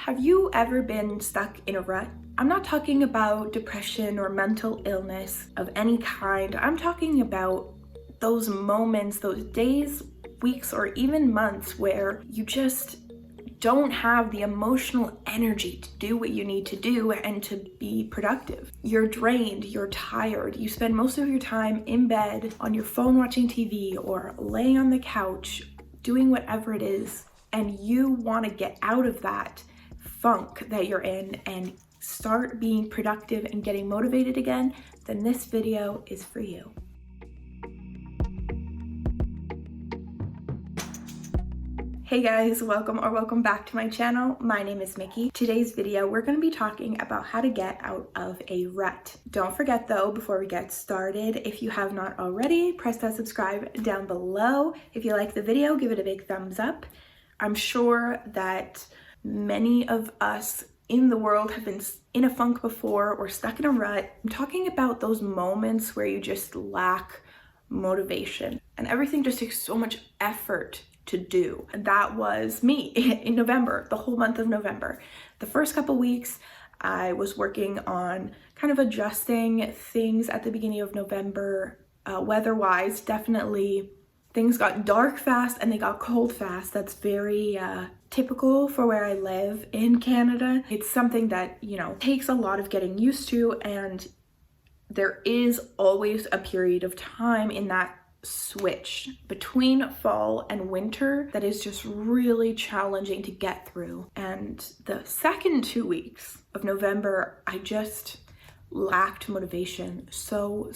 Have you ever been stuck in a rut? I'm not talking about depression or mental illness of any kind. I'm talking about those moments, those days, weeks, or even months where you just don't have the emotional energy to do what you need to do and to be productive. You're drained, you're tired, you spend most of your time in bed, on your phone watching TV, or laying on the couch, doing whatever it is, and you want to get out of that funk that you're in and start being productive and getting motivated again, then this video is for you. Hey guys, welcome back to my channel. My name is Mickey. Today's video, we're going to be talking about how to get out of a rut. Don't forget though, before we get started, if you have not already, press that subscribe down below. If you like the video, give it a big thumbs up. I'm sure that many of us in the world have been in a funk before or stuck in a rut. I'm talking about those moments where you just lack motivation and everything just takes so much effort to do. And that was me in November, the whole month of November. The first couple weeks, I was working on kind of adjusting things at the beginning of November, weather-wise. Definitely things got dark fast and they got cold fast. That's very typical for where I live in Canada. It's something that, takes a lot of getting used to, and there is always a period of time in that switch between fall and winter that is just really challenging to get through. And the second 2 weeks of November, I just lacked motivation so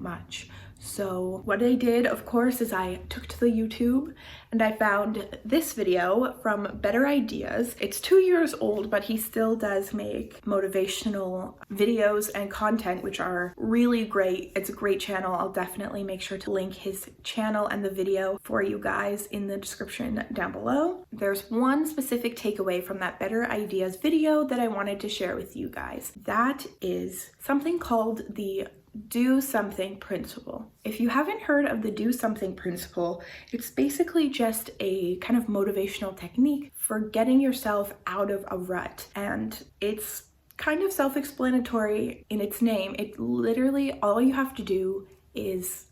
much. So what I did, of course, is I took to the YouTube and I found this video from Better Ideas. It's 2 years old, but he still does make motivational videos and content, which are really great. It's a great channel. I'll definitely make sure to link his channel and the video for you guys in the description down below. There's one specific takeaway from that Better Ideas video that I wanted to share with you guys. That is something called the do something principle. If you haven't heard of the do something principle, it's basically just a kind of motivational technique for getting yourself out of a rut. And it's kind of self-explanatory in its name. It literally, all you have to do is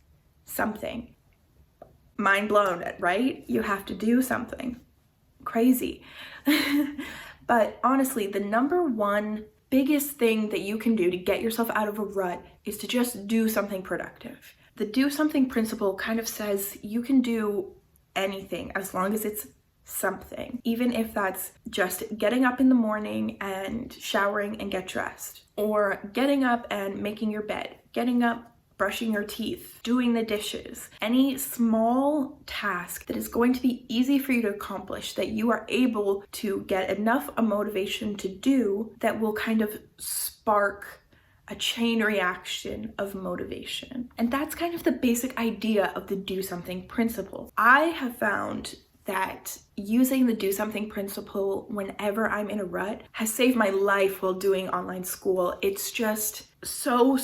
something. Mind blown, right? You have to do something. Crazy. But honestly, the number one biggest thing that you can do to get yourself out of a rut is to just do something productive. The do something principle kind of says you can do anything as long as it's something, even if that's just getting up in the morning and showering and get dressed, or getting up and making your bed, getting up, brushing your teeth, doing the dishes. Any small task that is going to be easy for you to accomplish, that you are able to get enough motivation to do, that will kind of spark a chain reaction of motivation. And that's kind of the basic idea of the do something principle. I have found that using the do something principle whenever I'm in a rut has saved my life while doing online school. It's just so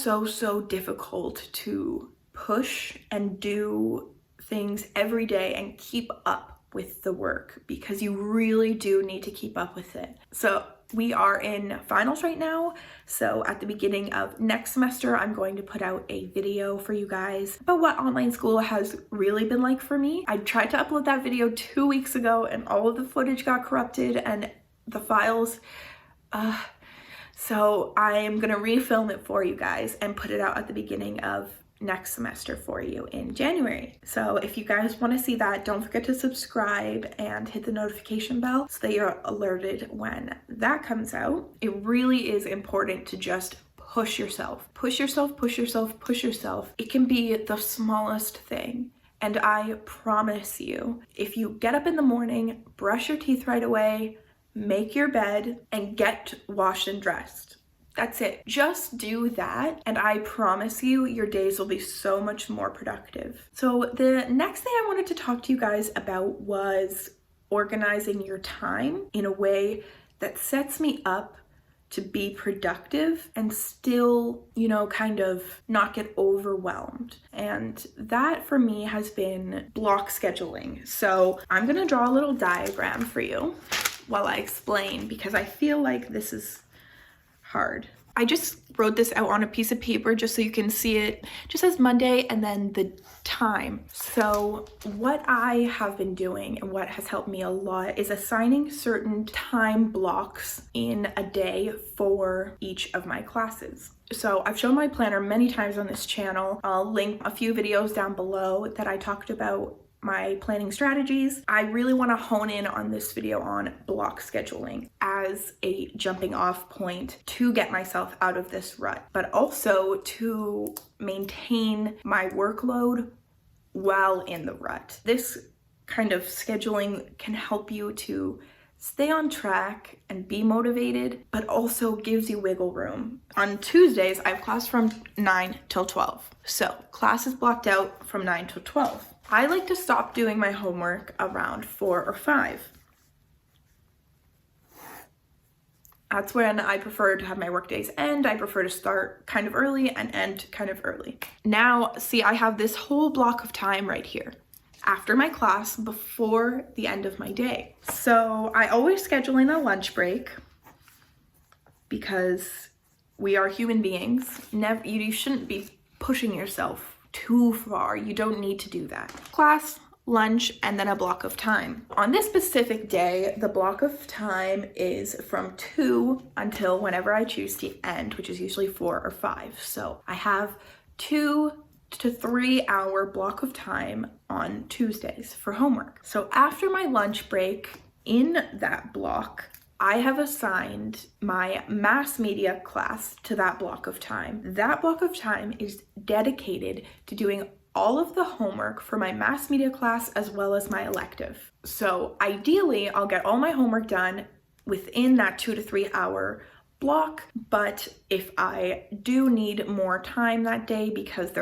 difficult to push and do things every day and keep up with the work, because you really do need to keep up with it. So we are in finals right now, so at the beginning of next semester, I'm going to put out a video for you guys about what online school has really been like for me. I tried to upload that video 2 weeks ago and all of the footage got corrupted and the files, so I'm gonna refilm it for you guys and put it out at the beginning of next semester for you in January. So if you guys want to see that, don't forget to subscribe and hit the notification bell so that you're alerted when that comes out. It really is important to just push yourself. Push yourself. It can be the smallest thing. And I promise you, if you get up in the morning, brush your teeth right away, make your bed, and get washed and dressed, that's it. Just do that, and I promise you, your days will be so much more productive. So the next thing I wanted to talk to you guys about was organizing your time in a way that sets me up to be productive and still, kind of not get overwhelmed. And that for me has been block scheduling. So I'm gonna draw a little diagram for you. while I explain because I feel like this is hard. I just wrote this out on a piece of paper just so you can see it. It just says Monday and then the time. So what I have been doing and what has helped me a lot is assigning certain time blocks in a day for each of my classes. So I've shown my planner many times on this channel. I'll link a few videos down below that I talked about my planning strategies. I really want to hone in on this video on block scheduling as a jumping off point to get myself out of this rut, but also to maintain my workload while in the rut. This kind of scheduling can help you to stay on track and be motivated, but also gives you wiggle room. On Tuesdays, I have class from 9 till 12. So class is blocked out from 9 till 12. I like to stop doing my homework around 4 or 5. That's when I prefer to have my work days end. I prefer to start kind of early and end kind of early. Now, see, I have this whole block of time right here after my class before the end of my day. So I always schedule in a lunch break because we are human beings. You shouldn't be pushing yourself too far. You don't need to do that. Class, lunch, and then a block of time. On this specific day, the block of time is from 2 until whenever I choose to end, which is usually 4 or 5. So I have 2 to 3 hour block of time on Tuesdays for homework. So after my lunch break, in that block, I have assigned my mass media class to that block of time. That block of time is dedicated to doing all of the homework for my mass media class as well as my elective. So ideally, I'll get all my homework done within that 2 to 3 hour block, but if I do need more time that day because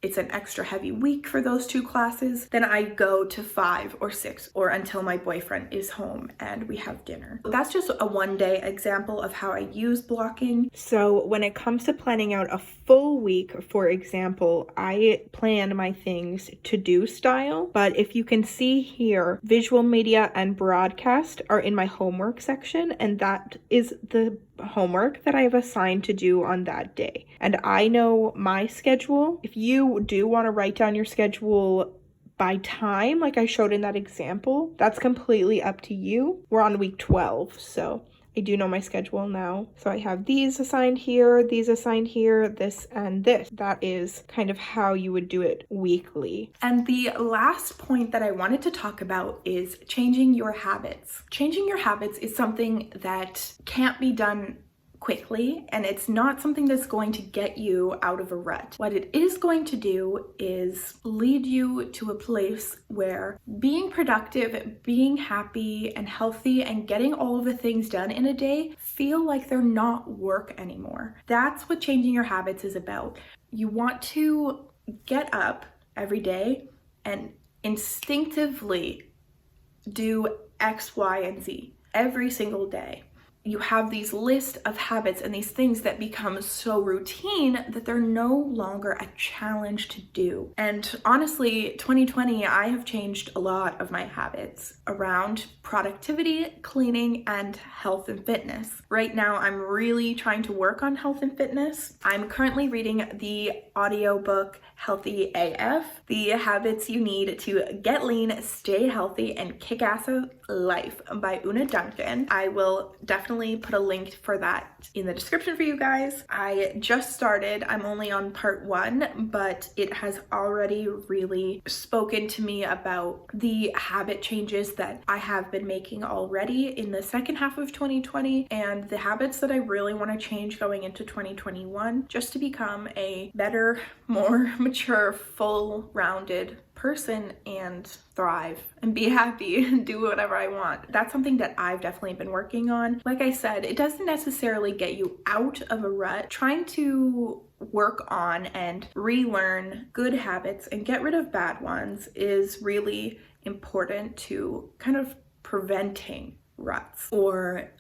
it's an extra heavy week for those 2 classes, then I go to 5 or 6 or until my boyfriend is home and we have dinner. That's just a one-day example of how I use blocking. So when it comes to planning out a full week, for example, I plan my things to-do style, but if you can see here, visual media and broadcast are in my homework section, and that is the homework that I have assigned to do on that day. And I know my schedule. If you do want to write down your schedule by time, like I showed in that example, that's completely up to you. We're on week 12, so I do know my schedule now. So I have these assigned here, these assigned here, this and this. That is kind of how you would do it weekly. And the last point that I wanted to talk about is changing your habits. Changing your habits is something that can't be done quickly, and it's not something that's going to get you out of a rut. What it is going to do is lead you to a place where being productive, being happy and healthy, and getting all of the things done in a day feel like they're not work anymore. That's what changing your habits is about. You want to get up every day and instinctively do X, Y, and Z every single day. You have these list of habits and these things that become so routine that they're no longer a challenge to do. And honestly, 2020, I have changed a lot of my habits around productivity, cleaning, and health and fitness. Right now, I'm really trying to work on health and fitness. I'm currently reading the audiobook Healthy AF, The Habits You Need to Get Lean, Stay Healthy, and Kick Ass of Life by Una Duncan. I will definitely put a link for that in the description for you guys. I just started, I'm only on part 1, but it has already really spoken to me about the habit changes that I have been making already in the second half of 2020 and the habits that I really want to change going into 2021 just to become a better, more mature, full-rounded person and thrive and be happy and do whatever I want. That's something that I've definitely been working on. Like I said, it doesn't necessarily get you out of a rut. Trying to work on and relearn good habits and get rid of bad ones is really important to kind of preventing ruts, or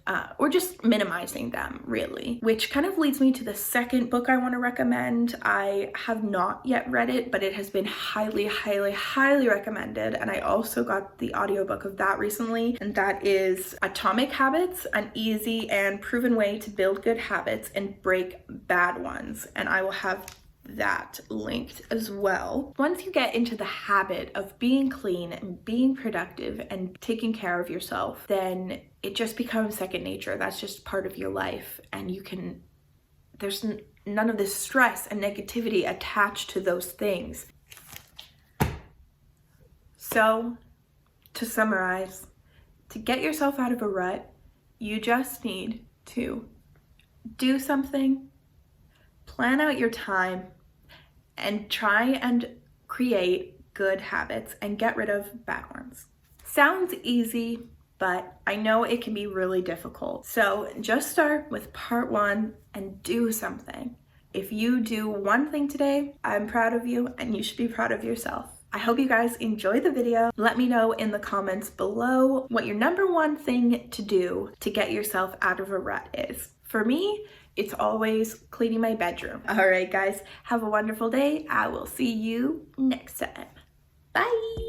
just minimizing them, really. Which kind of leads me to the second book I want to recommend. I have not yet read it, but it has been highly, highly, highly recommended, and I also got the audiobook of that recently, and that is Atomic Habits: An Easy and Proven Way to Build Good Habits and Break Bad Ones, and I will have that linked as well. Once you get into the habit of being clean and being productive and taking care of yourself, then it just becomes second nature. That's just part of your life, and there's none of this stress and negativity attached to those things. So, to summarize, to get yourself out of a rut, you just need to do something, plan out your time, and try and create good habits and get rid of bad ones. Sounds easy, but I know it can be really difficult. So just start with part 1 and do something. If you do one thing today, I'm proud of you, and you should be proud of yourself. I hope you guys enjoyed the video. Let me know in the comments below what your number 1 thing to do to get yourself out of a rut is. For me, it's always cleaning my bedroom. All right, guys, have a wonderful day. I will see you next time. Bye.